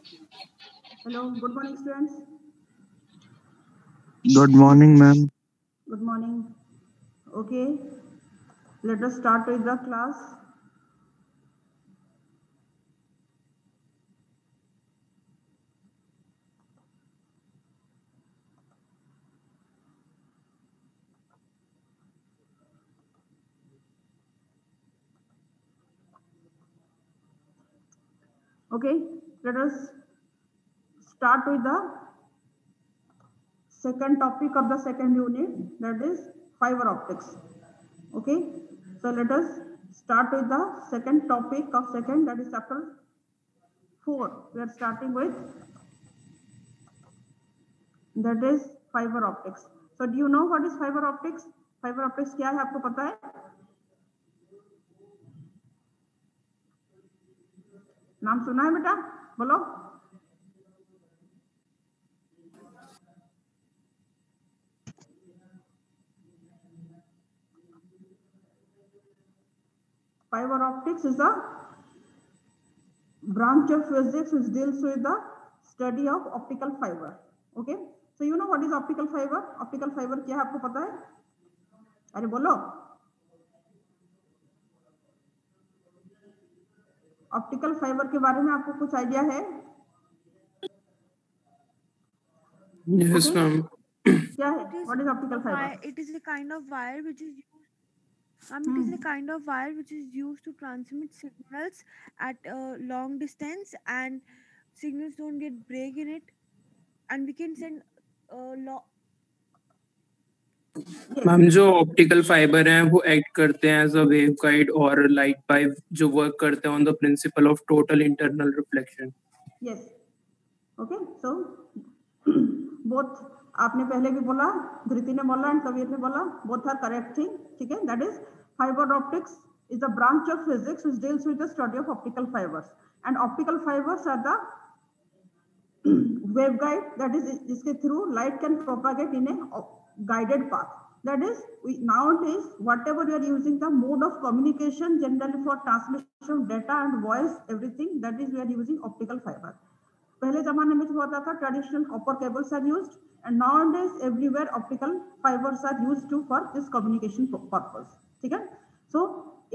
Hello, good morning, students. Good morning, ma'am. Good morning. Okay, let us start with the class. Okay, let us start with the second topic of the second unit, that is fiber optics. Okay, so let us start with the second topic of second, that is chapter 4. We are starting with, that is fiber optics. So do you know what is fiber optics? Fiber optics क्या है आपको पता है? नाम सुना है बेटा? बोलो. Fiber optics is a branch of physics which deals with the study of optical fiber. Okay, so you know what is optical fiber? Optical fiber क्या है आपको पता है? अरे बोलो. ऑप्टिकल फाइबर के बारे में आपको कुछ आइडिया है? Yes, ma'am. क्या है? What is optical fiber? It is a kind of wire which is used. It is a kind of wire which is used to transmit signals at a long distance, and signals don't get break in it, and we can send ma'am जो optical fibre हैं वो act करते हैं as a wave guide और light pipe जो work करते हैं on the principle of total internal reflection. Yes. Okay, so both आपने पहले भी बोला, धृति ने बोला एंड कबीर ने बोला, बोथ आर करेक्ट थिंग. ठीक है, that is fibre optics is a branch of physics which deals with the study of optical fibers, and optical fibers are the waveguide, that is जिसके through light can propagate in a guided path. That is, nowadays whatever you are using the mode of communication generally for transmission of data and voice, everything, that is we are using optical fiber. पहले जमाने में जो होता था traditional copper cables are used, and nowadays everywhere optical fibers are used to for this communication purpose. ठीक है, so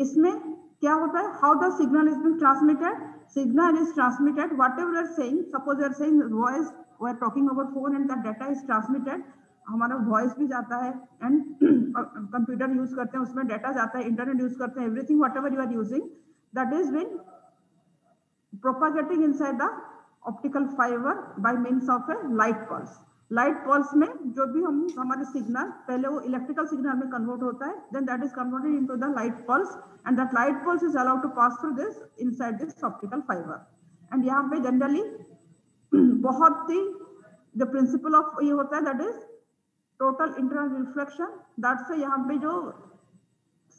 इसमें क्या होता है? How the signal is being transmitted? Signal is transmitted, whatever you are saying, suppose you are saying voice, we are talking about phone and the data is transmitted, हमारा voice भी जाता है एंड कंप्यूटर यूज करते हैं उसमें data जाता है, internet use करते हैं, everything whatever you are using, that is been propagating inside the optical fibre by means of a light pulse. Light pulse में जो भी हम हमारे सिग्नल पहले वो इलेक्ट्रिकल सिग्नल में कन्वर्ट होता है, then that is converted into the light pulse, and that light pulse is allowed to pass through this inside this optical fibre. And यहाँ पे जनरली बहुत ही द प्रिंसिपल ऑफ ये होता है, that is total internal reflection. That's से यहाँ पे जो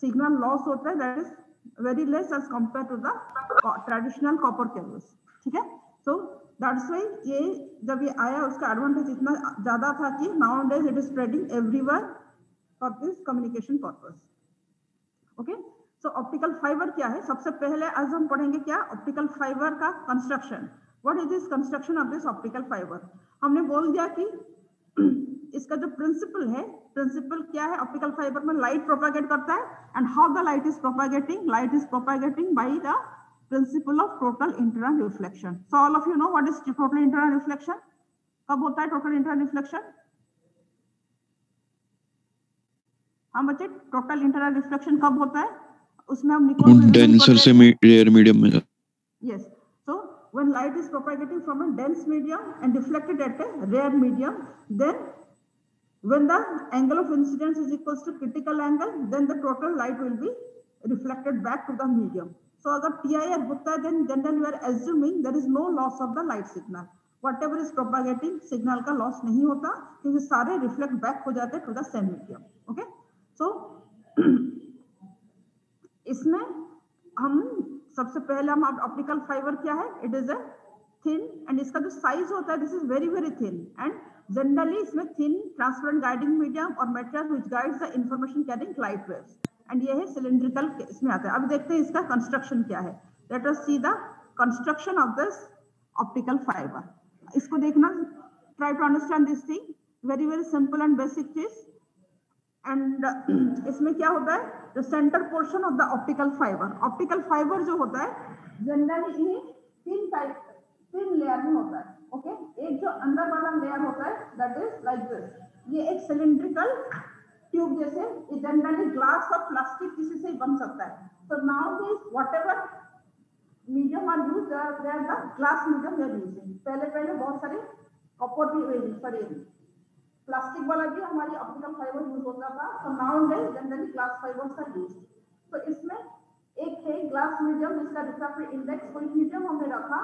सिग्नल लॉस होता है that is very less as compare to the traditional copper cables. ठीक है, सो दैट्स व्हाई ये जब ये आया उसका एडवांटेज इतना ज्यादा था कि nowadays it is spreading everywhere for this communication purpose. Okay, so optical fibre क्या है? सबसे पहले आज हम पढ़ेंगे क्या ऑप्टिकल फाइबर का construction. What is this construction of this optical fibre? हमने बोल दिया कि इसका जो प्रिंसिपल है, प्रिंसिपल क्या है? ऑप्टिकल फाइबर में लाइट प्रोपागेट करता है, and how the light is propagating? Light is propagating by the principle of total internal reflection. So all of you know what is total internal reflection? कब होता है total internal reflection? हाँ बच्चे, total internal reflection कब होता है? उसमें हम डेंसर से रेयर मीडियम में. Yes, so when light is propagating from a dense medium and reflected at a rare medium, then when the angle of incidence is equals to critical angle, then the total light will be reflected back to the medium. So अगर TIR होता है, then generally we are assuming there is no loss of the light signal. Whatever is propagating, signal का loss नहीं होता क्योंकि सारे reflect back हो जाते हैं to the same medium. Okay, so इसमें हम सबसे पहले हम ऑप्टिकल फाइबर क्या है? It is a thin, and इसका जो साइज होता है this is very very thin, and generally इसमें थिन ट्रांसपेरेंट गाइडिंग मीडियम और material which guides the information carrying light waves, and ये है सिलिंड्रिकल इसमें आता है. अब देखते हैं इसका कंस्ट्रक्शन क्या है. Let us see the construction of this optical fibre. इसको देखना, try to understand this thing, very very simple and basic चीज. एंड इसमें क्या होता है, the centre portion of the optical fibre. Optical fibre जो होता है जनरली तीन लेयर में होता है. ओके, एक जो अंदर वाला लेयर होता है दैट इज लाइक दिस. ये एक सिलिंड्रिकल ट्यूब जैसे, जनरली ग्लास और प्लास्टिक किसी से बन सकता है. So nowadays whatever medium are used, they are the glass medium they are using. पहले बहुत सारे कॉपर भी प्लास्टिक वाला भी हमारी ऑप्टिकल फाइबर यूज होता था. So nowadays generally glass fibers are used. तो इसमें एक है ग्लास मीडियम जिसका रिफ्रैक्टिव इंडेक्स कोई मीडियम हमने रखा,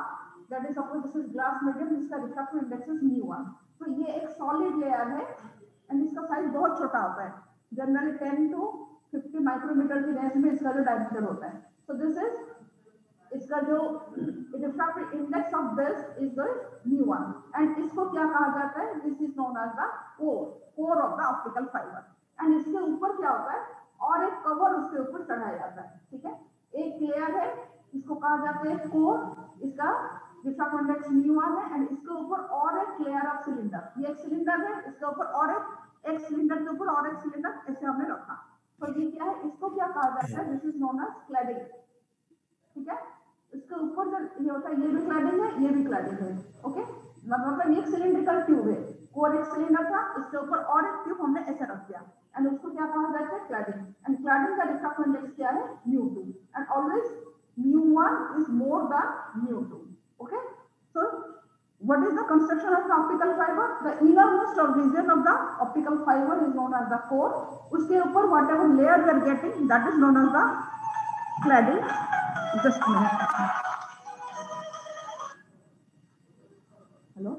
that is suppose this is glass medium जिसका रिफ्रैक्टिव इंडेक्स इज μ1. तो ये एक सॉलिड लेयर है एंड इसका साइज बहुत छोटा होता है, जनरली 10 to 50 माइक्रोमीटर की रेंज में इसका जो डायमीटर होता है. सो दिस इज इसका जो refractive index of this is the μ1 and इसको क्या कहा जाता है, this is known as the core of the optical fibre. And इसके ऊपर क्या होता है और एक कवर उसके ऊपर चढ़ाया जाता है. ठीक है, एक लेयर है इसको कहा जाता है कोर, इसका रिफ्रैक्टिव इंडेक्स μ1 है एंड इसके ऊपर और एक लेयर ऑफ सिलेंडर. ये एक सिलेंडर है, इसके ऊपर और एक सिलेंडर के ऊपर और एक सिलेंडर ऐसे हमने रखा. तो ये क्या है, इसको क्या कहा जाता है, this is known as cladding. ठीक है, इसके ऊपर जो ये होता है ये भी क्लैडिंग है, ये भी क्लैडिंग है. ओके, मतलब ये एक सिलिंड्रिकल ट्यूब है, कोर एक सिलेंडर था, इसके ऊपर और एक ट्यूब हमने ऐसे रख दिया एंड उसको क्या कहा जाता है क्लैडिंग. एंड क्लैडिंग का रिफ्रैक्टिव इंडेक्स क्या है μ2 and always μ1 is more than μ2. Okay, so what is the construction of the optical fiber? The innermost region of the optical fiber is known as the core. उसके ऊपर whatever layer we are getting that is known as the cladding. Just a minute. Hello?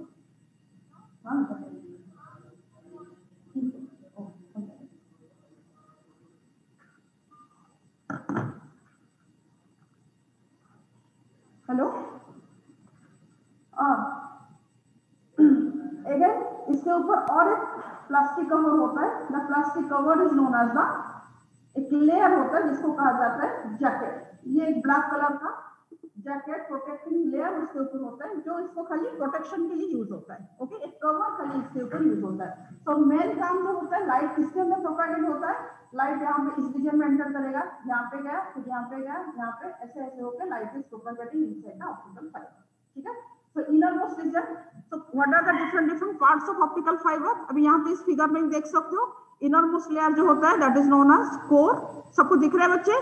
Hello? Again इसके ऊपर और एक plastic cover होता है. The plastic cover is known as the, एक layer होता है जिसको कहा जाता है जैकेट. ये एक ब्लैक कलर का जैकेट प्रोटेक्टिंग लेयर उसके ऊपर होता है जो इसको खाली प्रोटेक्शन के लिए यूज होता है. ओके, एक कवर खाली इसके ऊपर यूज होता है. तो मेन काम जो होता है, लाइट किसके अंदर प्रोपेगेट होता है, लाइट यहाँ पे इस रीजन में एंटर करेगा, यहाँ पे गया, फिर यहाँ पे गया, यहाँ पे ऐसे ऐसे होकर light is propagating inside the optical fibre. ठीक है, so innermost region. So what are the different parts of optical fiber? अभी यहाँ पे इस फिगर में देख सकते हो, innermost layer जो होता है that is known as core. सबको दिख रहा है बच्चे?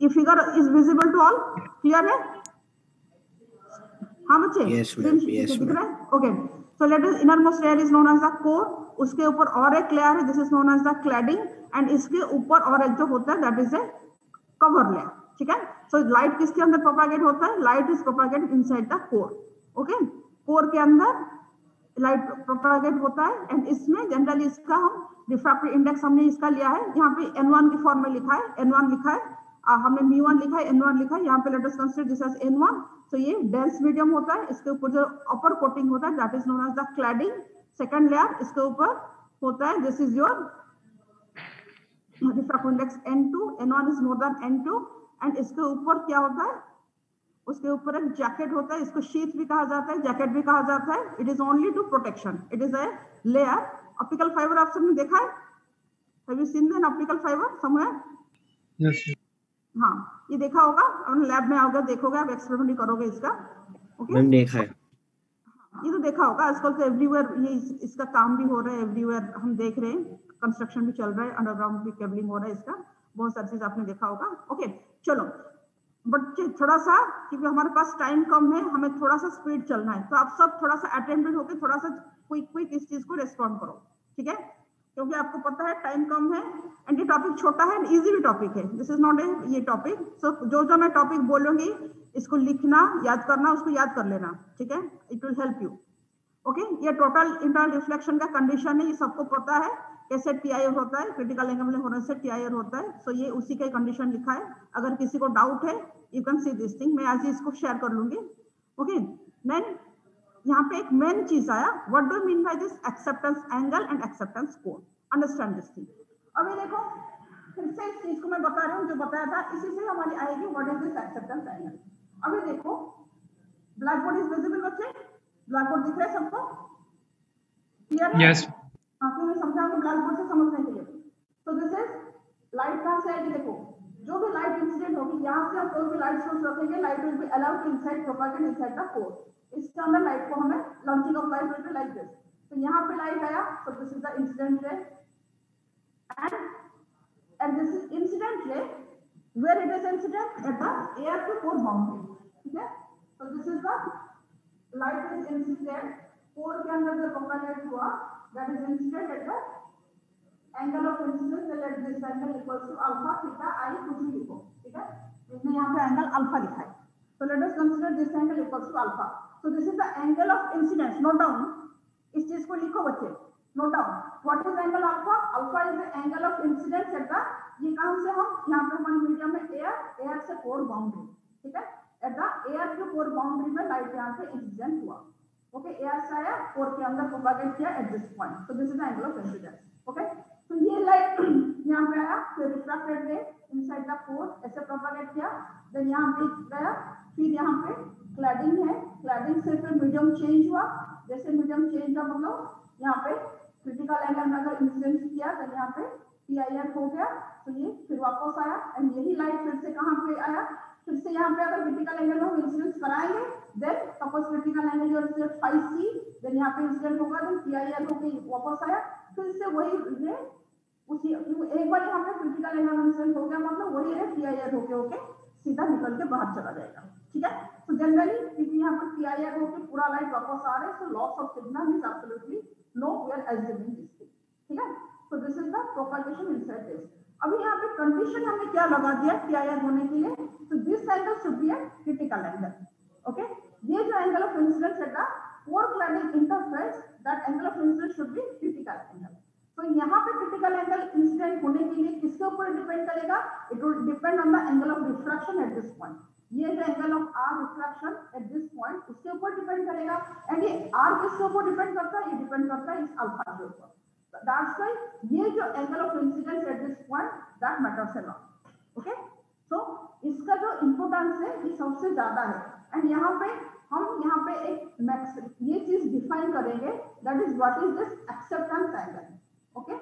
ये figure is visible to all? Clear है? हाँ बच्चे? Yes ma'am. Yes दिख रहा है? Okay. So let us innermost layer is known as the core. उसके ऊपर और एक layer है, this is known as the cladding. And इसके ऊपर और एक जो होता है that is a cover layer. ठीक है, सो लाइट किसके अंदर प्रोपागेट होता है, light is propagate inside the core. Okay, core के अंदर लाइट प्रोपागेट होता है एंड इसमें जनरली इसका हम रिफ्रैक्टिव इंडेक्स हमने इसका लिया है, यहाँ पे n1 की फॉर्म में लिखा है, n1 लिखा है, हमने μ1 लिखा है, n1 लिखा है, यहाँ पे let us consider this as n1. तो ये डेंस मीडियम होता है, इसके ऊपर जो अपर कोटिंग होता है that is known as the cladding. Second layer इसके ऊपर होता है, this is your refractive index n2, n1 is more than n2. And इसके ऊपर क्या होता है, उसके ऊपर एक जैकेट होता है, इसको शीथ भी कहा जाता है, जैकेट भी कहा जाता है. It is only to protection, it is a layer. Optical fibre आप सबने देखा है, have you seen the optical fibre somewhere? Yes. हाँ, ये देखा होगा, अपने लैब में आओगे देखोगे, आप एक्सपेरिमेंट करोगे इसका. ओके, मैम देखा है. ये तो देखा होगा, आजकल तो एवरीवेयर ये इसका काम भी हो रहा है, एवरीवेयर हम देख रहे हैं, कंस्ट्रक्शन भी चल रहा है, अंडरग्राउंड भी केबलिंग हो रहा है, इसका बहुत सारी चीज आपने देखा होगा. ओके, चलो बच्चे थोड़ा सा, क्योंकि हमारे पास टाइम कम है, हमें थोड़ा सा स्पीड चलना है, तो आप सब थोड़ा सा अटेंडेड होकर थोड़ा सा क्विक इस चीज को रिस्पॉन्ड करो. ठीक है, क्योंकि आपको पता है टाइम कम है एंड ये टॉपिक छोटा है, इजी भी टॉपिक है, दिस इज नॉट ए ये टॉपिक. सो जो मैं टॉपिक बोलूंगी इसको लिखना, याद करना, उसको याद कर लेना. ठीक है, it will help you. Okay, ये टोटल इंटरनल रिफ्लेक्शन का कंडीशन है, ये सबको पता है कैसे टीआईआर होता है, क्रिटिकल एंगल होने से टीआईआर होता है. सो ये उसी का कंडीशन लिखा है. अगर किसी को डाउट है you can see this thing, मैं आज इसको शेयर कर लूंगी. ओके, देन यहाँ पे एक मेन चीज आया, what do mean by this acceptance angle and acceptance कोण, अंडरस्टैंड दिस थिंग. अभी देखो फिर से इस चीज को मैं बता रही हूँ, जो बताया था इसी से हमारी आएगी what is this acceptance angle. अभी देखो ब्लैक बोर्ड इज विजिबल बच्चे? ब्लैक बोर्ड दिख रहा है सबको? क्लियर है? यस हाँ, तो मैं समझाऊंगी ब्लैक बोर्ड से समझने के लिए। तो दिस इज लाइट कहाँ से आएगी? देखो, जो भी लाइट इंसिडेंट होगी, यहाँ से हम कोई भी लाइट सोर्स रखेंगे, light will be allowed inside propagate inside the core. इसके अंदर लाइट को हमें launching of light will be like this. तो यहाँ पे लाइट आया, so this is the incident ray, and this is incident ray where it is incident at the air to core boundary. ठीक है? So this is the light is incident core के अंदर जो propagate हुआ, that is incident at the angle of incidence, so let this angle equals to alpha theta I कुछ भी लिखो, ठीक है? इसमें यहाँ पे angle alpha लिखा है, so let us consider this angle equals to alpha. So this is the angle of incidence. Note down, इस चीज को लिखो बच्चे, note down, what is angle alpha? Alpha is the angle of incidence at the, ये कहां से हम, यहाँ पे हमारे मीडियम में एयर से कोर बाउंड्री, ठीक है? At the air to core boundary में लाइट यहाँ पे इंसिडेंट हुआ, ओके? एयर से आया, कोर के अंदर प्रोपेगेट किया eight this point, so this is the angle of incidence, okay? तो ये लाइट यहाँ पे आया, फिर रिफ्रैक्टेड रे इनसाइड द कोर ऐसे प्रोपेगेट किया, देन यहाँ पे गया, फिर यहाँ पे क्लैडिंग है, क्लैडिंग से फिर मीडियम चेंज हुआ, जैसे मीडियम चेंज का मतलब यहाँ पे क्रिटिकल एंगल में अगर इंसिडेंस किया तो यहाँ पे PIR हो गया, तो ये फिर वापस आया, एंड यही लाइट फिर से कहाँ पे आया, फिर से यहाँ पे अगर क्रिटिकल एंगल में हम इंसिडेंस कराएंगे, then suppose critical angle your 5C, then यहाँ पे इंसिडेंट होगा, देन PIR होके वापस आया, फिर से वही रे उसी एक बार यहाँ पे क्रिटिकल एंगल में इंसिडेंट हो गया, मतलब वही रे PIR होके सीधा निकल के बाहर चला जाएगा, ठीक है? तो जनरली क्योंकि यहाँ पर PIR होके पूरा लाइट वापस आ रहा है, so loss of signal is absolutely no, we are assuming this thing, ठीक है? So this is the propagation inside this. अभी यहाँ पे कंडीशन हमने क्या लगा दिया PIR होने के लिए? तो this angle should be eight critical angle, okay? ये जो एंगल ऑफ इंसिडेंस है the core cladding interface, that angle of incidence should be critical angle. तो यहाँ पे क्रिटिकल एंगल इंसिडेंट होने के लिए किसके ऊपर डिपेंड करेगा? It will depend on the angle of refraction at this point. ये जो angle of R refraction at this point उसके ऊपर डिपेंड करेगा, एंड ये R किसके ऊपर डिपेंड करता है? ये डिपेंड करता है इस अल्फा के ऊपर। दैट्स व्हाई ये जो angle of incidence at this point that matters a lot, okay? So इसका जो इंपोर्टेंस है ये सबसे ज्यादा है, एंड यहाँ पे हम यहाँ पे एक मैक्स ये चीज डिफाइन करेंगे, that is what is this acceptance angle, okay?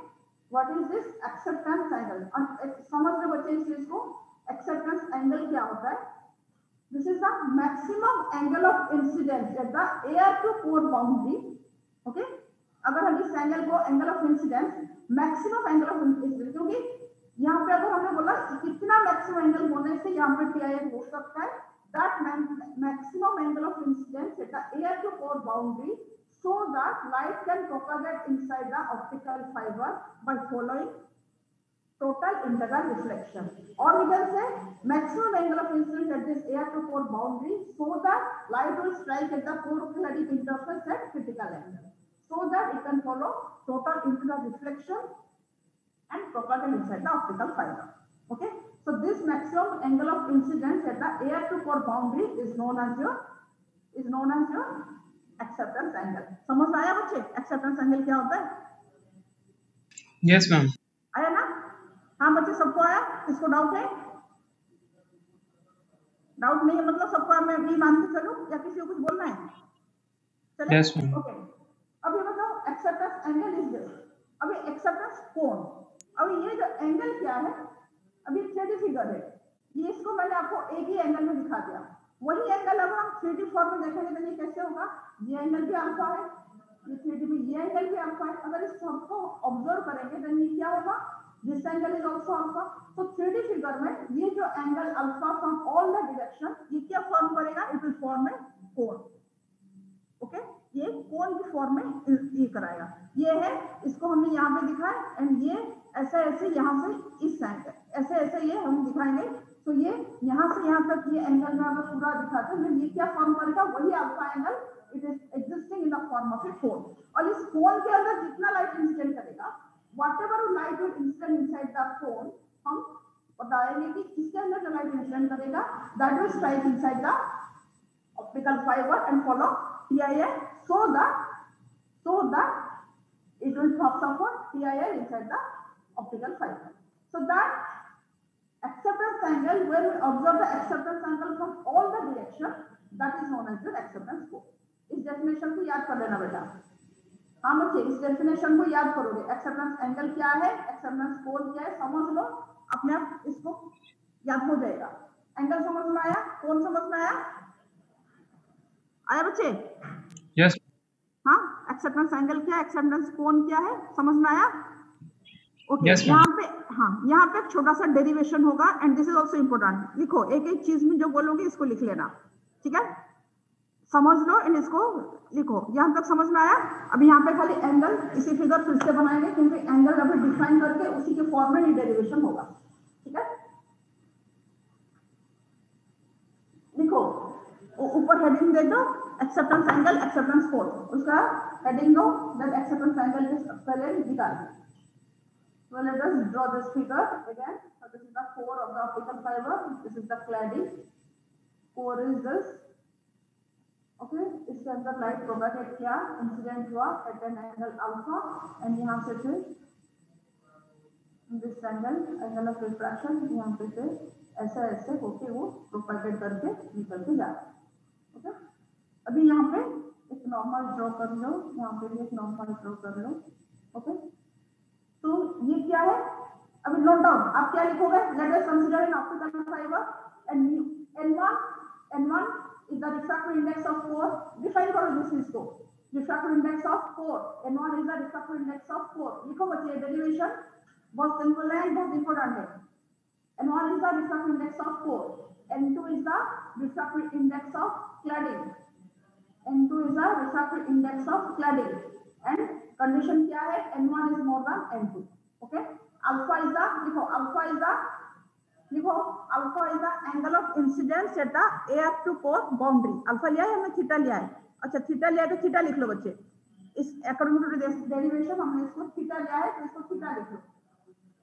What is this acceptance angle? समझ रहे बच्चे इस चीज को? एक्सेप्टेंस एंगल क्या होता है? This is the maximum angle of incidence at the air to core boundary, okay? अगर हम इस एंगल को angle of incidence, maximum angle of incidence, क्योंकि यहाँ पे अगर हमने बोला कितना मैक्सिमम एंगल होने से यहाँ पे PIR हो सकता है, that maximum angle of incidence at the air to core boundary, so that light can propagate inside the optical fiber by following total integral reflection, or we can say maximum angle of incidence at this air to core boundary, so that light will strike at the core cladding interface at critical angle, so that it can follow total integral reflection and propagate inside the optical fiber, okay? So this maximum angle of incidence at the air to core boundary is known as your acceptance angle. समझ आया बच्चे acceptance angle क्या होता है? Yes ma'am. आया ना? हाँ बच्चे, सबको आया? किसको डाउट है? डाउट नहीं है मतलब सबको मैं भी मानते चलूं या किसी को कुछ बोलना है? चले? Yes ma'am. ओके, अभी बताओ एक्सेप्टेंस एंगल इज दिस। अभी एक्सेप्टेंस कोण, अभी ये जो एंगल क्या है, अभी 3D फिगर है, ये इसको मैंने आपको एक ही एंगल में दिखा दिया। वही एंगल अगर हम 3D फॉर्म में देखेंगे तो ये कैसे होगा? ये एंगल भी अल्फा है, ये 3D में ये एंगल भी अल्फा है। अगर इस सबको ऑब्जर्व करेंगे तो ये क्या होगा? This angle is also alpha. तो 3D फिगर में ये जो angle alpha from all the direction, ये क्या फॉर्म करेगा? इट विल फॉर्म ए कोण, ओके? ये कोण की फॉर्म में ये कराएगा। ये है, इसको हमने यहाँ पे दिखाया, एंड ये ऐसे ऐसे यहाँ से इस एंगल ऐसे ऐसे ये हम दिखाएंगे। तो ये यहाँ से यहाँ तक ये एंगल में अगर पूरा दिखाते हैं, ये क्या फॉर्म करेगा? वही alpha angle, it is existing in the form of a cone. और इस कोण के अंदर जितना लाइट इंसिडेंट करेगा, whatever light will incident inside the cone, हम बताएंगे कि इसके अंदर जो लाइट इंसिडेंट करेगा that will strike inside the optical fibre and follow PIR, so that it will suffer PIR inside the optical fiber. So that acceptance angle, where we observe the acceptance angle from all the direction, that is known as your acceptance core. इस definition को याद कर लेना बेटा। हाँ बच्चे इस definition को याद करोगे। एक्सेप्टेंस एंगल क्या है, एक्सेप्टेंस कोर क्या है, समझ लो, अपने आप इसको याद हो जाएगा। एंगल समझ में आया, कोन समझ में आया, आया बच्चे? यस। हाँ, एक्सेप्टेंस एंगल क्या है, एक्सेप्टेंस कोन क्या है, समझ में आया? ओके Yes, यहाँ पे, हाँ यहाँ पे एक छोटा सा डेरिवेशन होगा and this is also important. लिखो, एक एक चीज में जो बोलोगे इसको लिख लेना, ठीक है? समझ लो एंड इसको लिखो। यहाँ तक समझ में आया? अब यहाँ पे खाली एंगल इसी फिगर फिर से बनाएंगे, क्योंकि एंगल अभी डिफाइन करके उसी के फॉर्म में ही डेरिवेशन होगा, ठीक है? लिखो, ऊपर हेडिंग दे दो, एक्सेप्टेंस एंगल, एक्सेप्टेंस कोर, उसका हेडिंग दो, दैट एक्सेप्टेंस एंगल इज पहले निकाल। So let us draw this figure again. So this is the core of the optical fiber. This is the cladding. Core is this. Okay. इसके अंदर light propagate किया, incident हुआ at an angle alpha, and यहाँ से फिर this angle of refraction यहाँ पे से ऐसे ऐसे होके वो प्रोपेगेट करके निकल के जा रहा है। ओके, अभी यहाँ पे एक नॉर्मल ड्रॉ कर लो, यहाँ पे भी एक नॉर्मल ड्रॉ कर लो। ओके, तो ये क्या है, अभी नोट डाउन, आप क्या लिखोगे? Late us consider N optical fibre and n1 is the refractive index of core. Define करो दिस चीज को, refractive index of core, n1 is the refractive index of core. लिखो बच्चे, डेरिवेशन बहुत सिंपल है, बहुत इंपॉर्टेंट है। n1 is the refractive index of core, n2 is the refractive index of cladding, n2 is the refractive index of cladding, and condition क्या है, n1 is more than n2. Okay, alpha is the, लिखो alpha is the, लिखो alpha is the angle of incidence at the AF to core boundary. alpha लिया है हमने, theta लिया है। अच्छा थीटा लिया है तो थीटा लिख लो बच्चे, इस अकॉर्डिंग टू डेरिवेशन हमने इसको थीटा लिया है तो इसको थीटा लिख लो।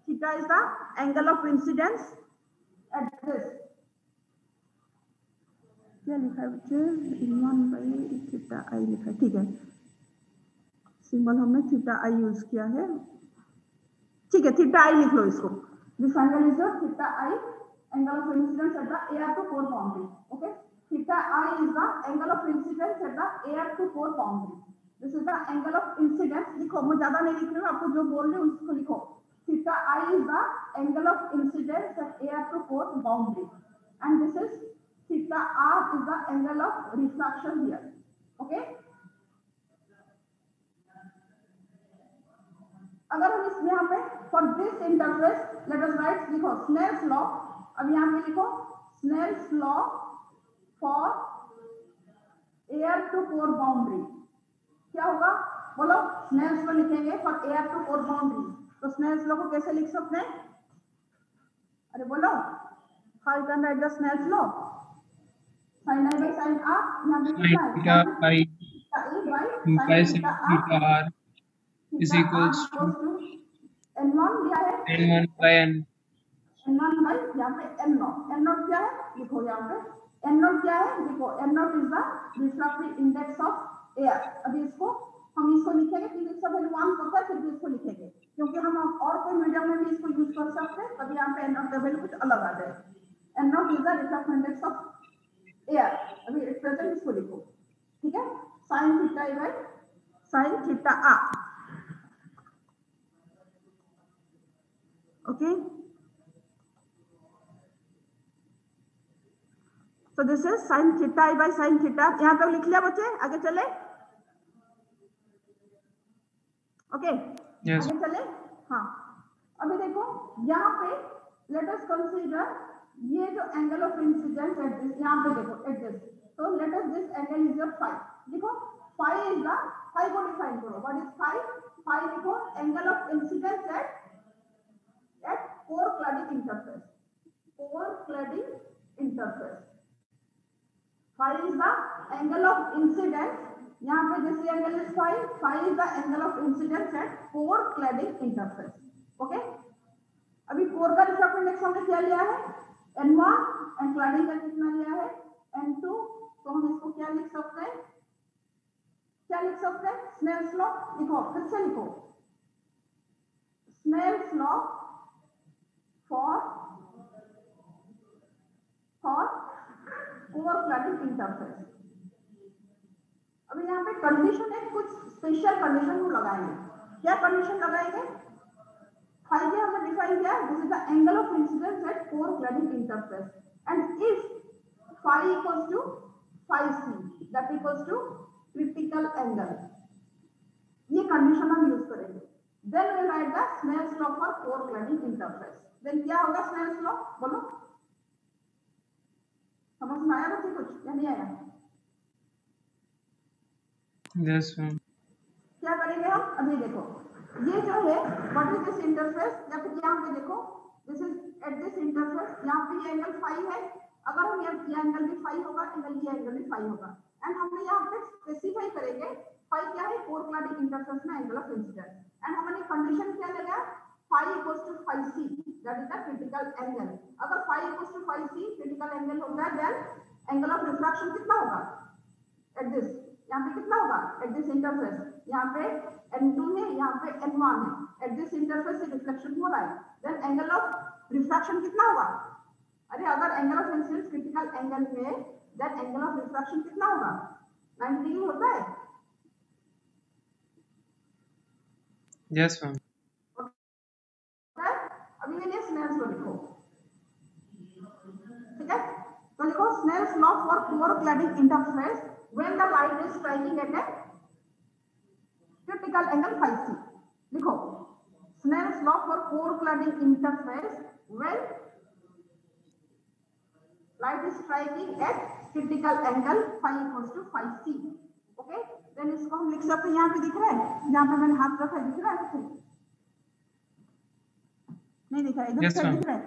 Theta is the angle of incidence at this, क्या लिखा है बच्चे, n1 by थीटा आई लिखा है, ठीक है, सिंबल हमने थीटा आई यूज किया है, ठीक है, थीटा आई लिख लो इसको। This angle is your theta I, angle of incidence at the air to core boundary. Okay, theta I is the angle of incidence at the air to core boundary. This is the angle of incidence. लिखो, मैं ज्यादा नहीं लिख रही हूँ, आपको जो बोल रही हूँ उसको लिखो। Theta I is the angle of incidence at air to core boundary, and this is theta r is the angle of refraction here. Okay, अगर हम इसमें यहाँ पे for this interface let us write, लिखो Snell's law। अब यहाँ पे लिखो Snell's law for air to core boundary। क्या होगा बोलो? Snell's law लिखेंगे for air to core boundary, तो Snell's law को कैसे लिख सकते हैं? अरे बोलो, how you can write the Snell's law? sin I by sin r, यहाँ पे कितना है? theta I implies theta r is equals to n1 क्या है? n1 by n। n1 by यहाँ पे n0, n0 क्या है? लिखो यहाँ पे n0 क्या है? लिखो n0 is the refractive index of air। अभी इसको हम इसको लिखेंगे, क्योंकि इसका वैल्यू 1 होता है, फिर भी इसको लिखेंगे, क्योंकि हम और कोई मीडियम में भी इसको यूज कर सकते हैं, तभी यहाँ पे n0 का वैल्यू कुछ अलग आ जाए। n0 is the refractive index of air, अभी प्रेजेंट इसको लिखो, ठीक है? sin theta by sin theta r। Okay, so this is sin theta I by sin theta। यहाँ तक लिख लिया बच्चे, आगे चले? Okay, Yes. आगे चले। हाँ, अभी देखो यहाँ पे let us consider ये जो angle of incidence at this, यहाँ पे देखो एट दिस, तो let us this angle is your phi. लिखो फाई इज द, फाई को डिफाइन करो, व्हाट इज फाई? फाई लिखो angle of incidence at core cladding interface, core cladding interface. Phi is the angle of incidence, यहाँ पे this angle is phi, phi is the angle of incidence at core cladding interface. Okay, अभी core का refractive index हमने क्या लिया है? n1, and cladding का कितना लिया है? n2। तो हम इसको क्या लिख सकते हैं? क्या लिख सकते हैं? Snell's law. लिखो, फिर से लिखो, Snell's law for core cladding interface. अभी यहाँ पे कंडीशन है, कुछ स्पेशल कंडीशन हम लगाएंगे। क्या कंडीशन लगाएंगे? फाई के हमने डिफाइन किया, this is the angle of incidence at core cladding interface and if phi equals to phi C that equals to critical angle, ये कंडीशन हम यूज करेंगे। Then we write the Snell's law for core cladding interface. Then क्या होगा Snell's law, बोलो समझ में आया बच्चे कुछ या नहीं आया? Yes ma'am. क्या करेंगे हम? अभी देखो ये जो है व्हाट इज दिस इंटरफेस, या फिर यहाँ पे देखो this is at this interface, यहाँ पे ये एंगल फाई है, अगर हम ये एंगल भी फाई होगा, ये एंगल भी फाई होगा एंड हमने यहाँ पे स्पेसिफाई करेंगे फाई क्या है, कोर क्लैडिंग इंटरफेस में एंगल ऑफ इंसिडेंस एंड हमने कंडीशन क्या लगाया, phi equals to phi C that is the critical angle. अगर phi equals to phi C critical angle होगा देन एंगल ऑफ रिफ्रैक्शन कितना होगा एट दिस, यहाँ पे कितना होगा एट दिस इंटरफेस, यहाँ पे n2 है, यहाँ पे n1 है, एट दिस इंटरफेस से रिफ्लेक्शन हो रहा है, देन एंगल ऑफ रिफ्रैक्शन कितना होगा? अरे अगर angle of incidence critical angle है देन एंगल ऑफ रिफ्रैक्शन कितना होगा? 90 डिग्री होता है। Yes ma'am. अभी ये स्नेल्स लॉ लिखो, ठीक है? तो लिखो Snell's law for core cladding interface when the light is striking at a critical angle phi c। लिखो Snell's law for core cladding interface when light is striking at critical angle phi equals to phi c। Okay, then इसको हम लिख सकते हैं, यहाँ पे दिख रहा है, यहाँ पे मैंने हाथ रखा है, दिख रहा है? नहीं दिख रहा है, इधर साइड दिख रहा है,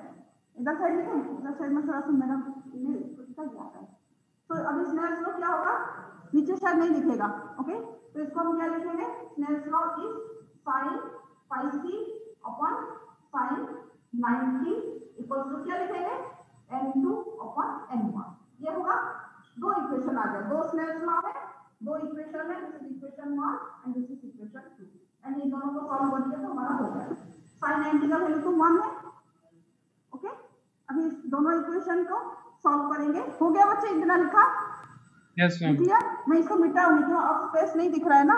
इधर साइड लिखो, इधर साइड में थोड़ा सा मेरा दिखता जा रहा है। तो अभी स्नेल्स लॉ क्या होगा, नीचे शायद नहीं दिखेगा। ओके, तो इसको हम क्या लिखेंगे, Snell's law is sin phi c upon sin 90 equals to क्या लिखेंगे, n2 अपॉन n1। ये होगा, दो इक्वेशन आ गया, दो स्नेल्स लॉ है, दो इक्वेशन है, this is equation 1 and this is equation 2 and in दोनों को सॉल्व कर दिया तो हमारा हो गया। sin 90 का वैल्यू तो 1 है। ओके, अभी इस दोनों इक्वेशन को सॉल्व करेंगे। हो गया बच्चे, इतना लिखा? Yes ma'am. मैं इसको मिटाऊंगी क्यों, अब स्पेस नहीं दिख रहा है ना,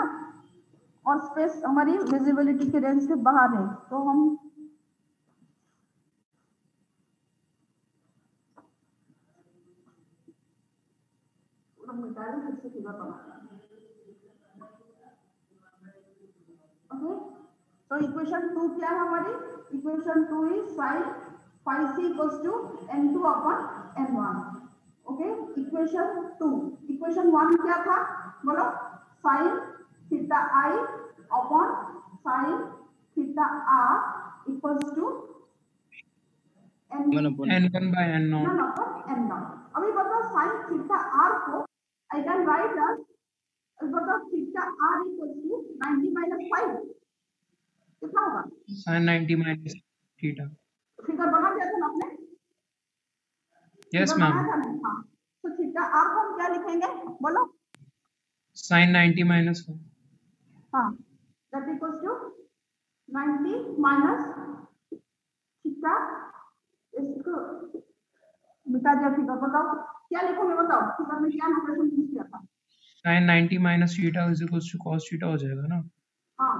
और स्पेस हमारी विजिबिलिटी के रेंज से बाहर है, तो हम मिटा दें, फिर से फिगर बना। ओके, तो इक्वेशन 2 क्या है हमारी, equation 2 is sin phi c equals to n2 upon n1। Okay, equation 2, equation 1 क्या था बोलो, sin theta i upon sin theta r equals to n1 by n0। अभी बताओ sin थीटा r को आई कैन राइट एज, बताओ theta r equals to 90 minus 5 कितना होगा, sin 90 minus theta। Figure बना दिया था ना आपने? Yes ma'am. हाँ, तो थीटा r को हम क्या लिखेंगे बोलो, sin 90 minus 1। हाँ, that equals to 90 minus theta, इसको मिटा दिया फिगर। बताओ क्या लिखोगे, बताओ फिगर में क्या नोटेशन यूज किया था? sin 90 minus theta is equals to cos theta हो जाएगा ना, हाँ,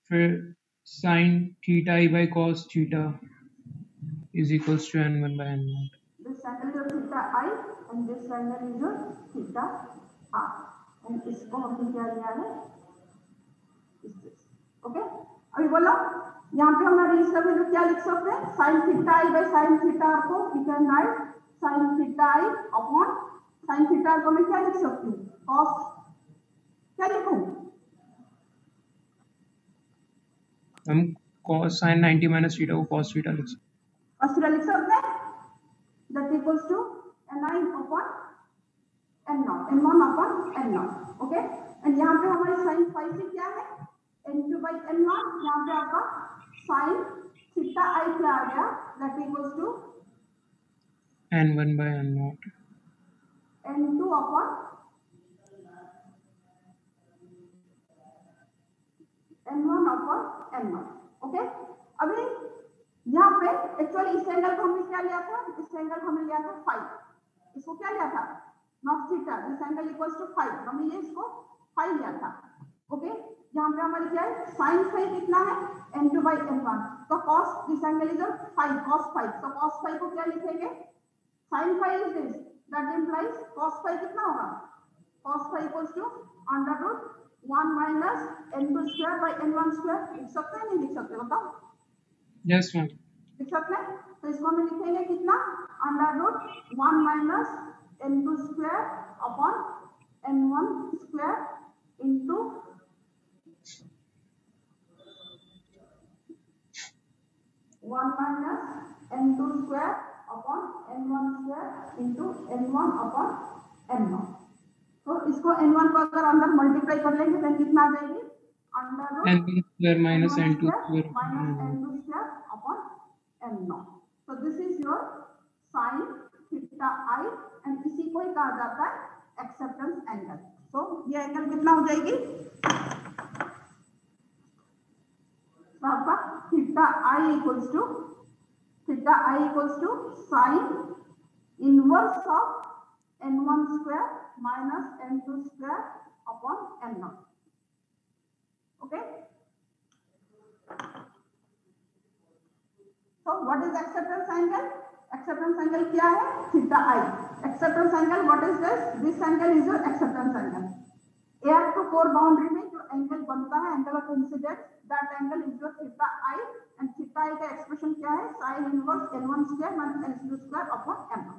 फिर sin theta I by cos theta is equals to n1 by n0। this angle is theta I and this angle is your theta R and इसको हमने क्या लिया है, ओके। अभी बोलो यहाँ पे हमारे इसका वैल्यू क्या लिख सकते हैं, sin theta I by sin theta R को we can write sin theta I upon sin theta R को मैं क्या लिख सकती हूँ, cos, क्या लिखूं, हम cos sin 90 minus theta को cos theta लिख सकते और सीधा लिख सकते हैं, that equals to n9 upon n0, n1 upon n0। Okay, and यहाँ पे हमारी sin phi c क्या है, n2 by n1, यहाँ पे आपका sin थीटा I क्या आ गया, that equals to n1 by n0। n2 upon n1 upon n0। Okay, अभी यहाँ पे एक्चुअली इस एंगल को हमने क्या लिया था, इस एंगल को हमने लिया था फाई, इसको क्या लिया था naught theta, this angle equals to 5, हमने ये इसको 5 लिया था। ओके, यहाँ पे हमारी क्या है, sin 5 कितना है, n2 by n1, तो cos this angle is 5, cos 5, तो cos 5 को क्या लिखेंगे, sin 5 is this, that implies cos 5 कितना होगा, cos 5 equals to under root 1 minus n2 square by n1 square, लिख सकते हैं नहीं लिख सकते, बताओ। यस मैम, लिख सकते हैं, तो इसको हम लिखेंगे कितना, under root 1 minus n2 square upon n1 square into 1 minus n2 square upon n1 square into n1 upon n0। तो इसको n1 को अगर अंदर मल्टीप्लाई कर लेंगे तो कितना आ जाएगी, under root n1 square minus n2 square minus n2 square upon n0। so this is your sin theta I and इसी को ही कहा जाता है एक्सेप्टेंस एंगल। तो ये एंगल कितना हो जाएगी, आपका theta I equals to sin inverse of n1 square minus n2 square upon n0। okay, so what is acceptance angle, acceptance angle क्या है, theta I, acceptance angle what is this angle is your acceptance angle। air to core boundary में जो angle बनता है, angle of incidence, that angle is your theta I and theta I का expression क्या है, sin inverse n1 square minus n2 square upon n0,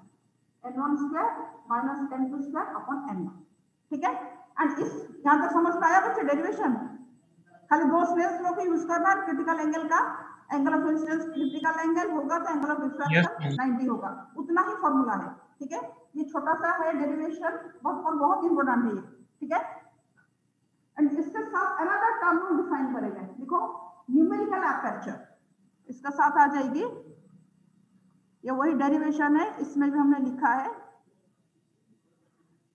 n1 square minus n2 square upon n0। ठीक है, and इस यहां तक समझ में आया बच्चे डेरिवेशन, खाली दो स्नेल्स लॉ को यूज करना है, क्रिटिकल एंगल का angle of incidence critical angle होगा तो एंगल ऑफ रिफ्रैक्शन 90 होगा, उतना ही फॉर्मूला है। ठीक है, ये छोटा सा है डेरिवेशन, बहुत इंपॉर्टेंट है ये। ठीक है, एंड इसके साथ अनदर टर्म हम डिफाइन करेंगे, देखो न्यूमेरिकल एपर्चर इसका साथ आ जाएगी, ये वही डेरिवेशन है, इसमें भी हमने लिखा है।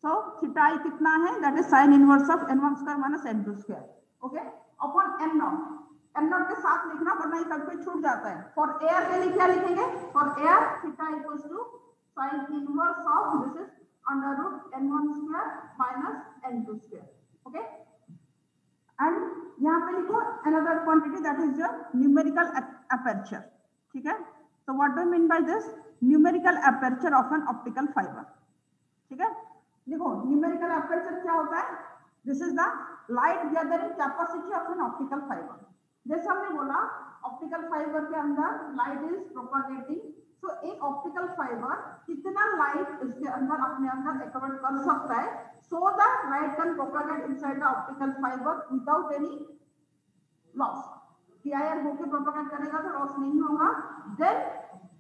तो थीटा I कितना है, that is sin inverse of n1 square minus n2 square, okay, upon n0 के साथ लिखना वरना ये कभी छूट जाता है। फॉर एयर के लिए क्या लिखेंगे, for air theta equals to sin inverse of this is under root n1 square minus n2 square, okay, and यहाँ पे लिखो another quantity that is your numerical aperture. ठीक है, so what do you mean by this, numerical aperture of an optical fiber। ठीक है, देखो numerical aperture क्या होता है, this is the light gathering capacity of N optical fibre. जैसे हमने बोला ऑप्टिकल फाइबर के अंदर लाइट इज प्रोपेगेटिंग, तो एक ऑप्टिकल फाइबर कितना लाइट इसके अंदर अपने अंदर एक्टिवेट कर सकता है, so that light can propagate inside the optical fibre without any loss. PIR होके प्रोपेगेट करेगा तो लॉस नहीं होगा, then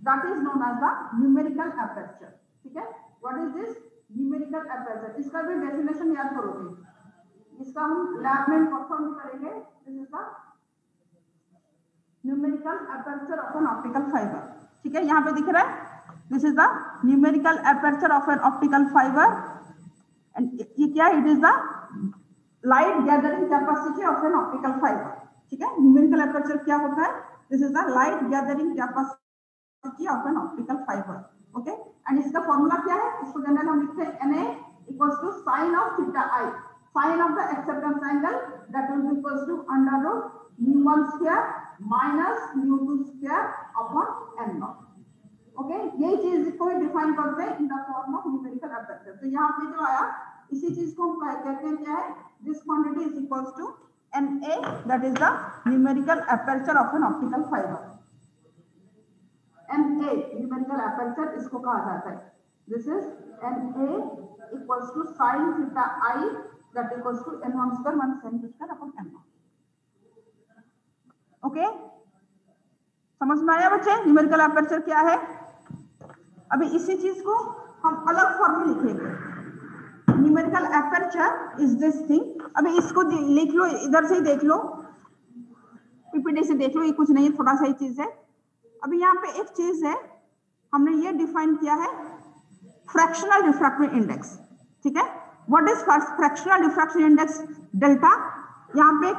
that is known as the numerical aperture. ठीक है, what is this numerical aperture, इसका भी डेफिनेशन याद करोगे, इसका हम लैब में परफॉर्म करेंगे। This is the numerical aperture of N optical fibre. ठीक है, यहाँ पे दिख रहा है, this is the numerical aperture of N optical fibre and ये क्या, it is the light gathering capacity of N optical fibre. ठीक है, न्यूमेरिकल एपर्चर क्या होता है, this is the light gathering capacity of N optical fibre. Okay, and इसका formula क्या है, इसको जनरल हम लिखते हैं Na equals to sin of theta I, sin of the acceptance angle that will be equals to under root mu1 square minus mu2 square upon n0। Okay, यही चीज को डिफाइन करते हैं in the form of numerical aperture. तो यहाँ पे जो आया इसी चीज को हम कहते हैं क्या है, this quantity is equals to Na, that is the numerical aperture of an optical fiber। Na numerical aperture इसको कहा जाता है, this is Na equals to sin theta I that equals to n1 square minus n2 square upon n0। Okay, समझ में आया बच्चे numerical aperture क्या है। अभी इसी चीज को हम अलग फॉर्म में लिखेंगे, numerical aperture is this thing. अभी इसको लिख लो, इधर से ही देख लो, पीपीटी से देख लो, ये कुछ नहीं है, थोड़ा सा ही चीज है। अभी यहाँ पे एक चीज है, हमने ये डिफाइन किया है फ्रैक्शनल रिफ्रैक्टिव इंडेक्स। ठीक है, what is fractional refractive index, delta. यहाँ पे एक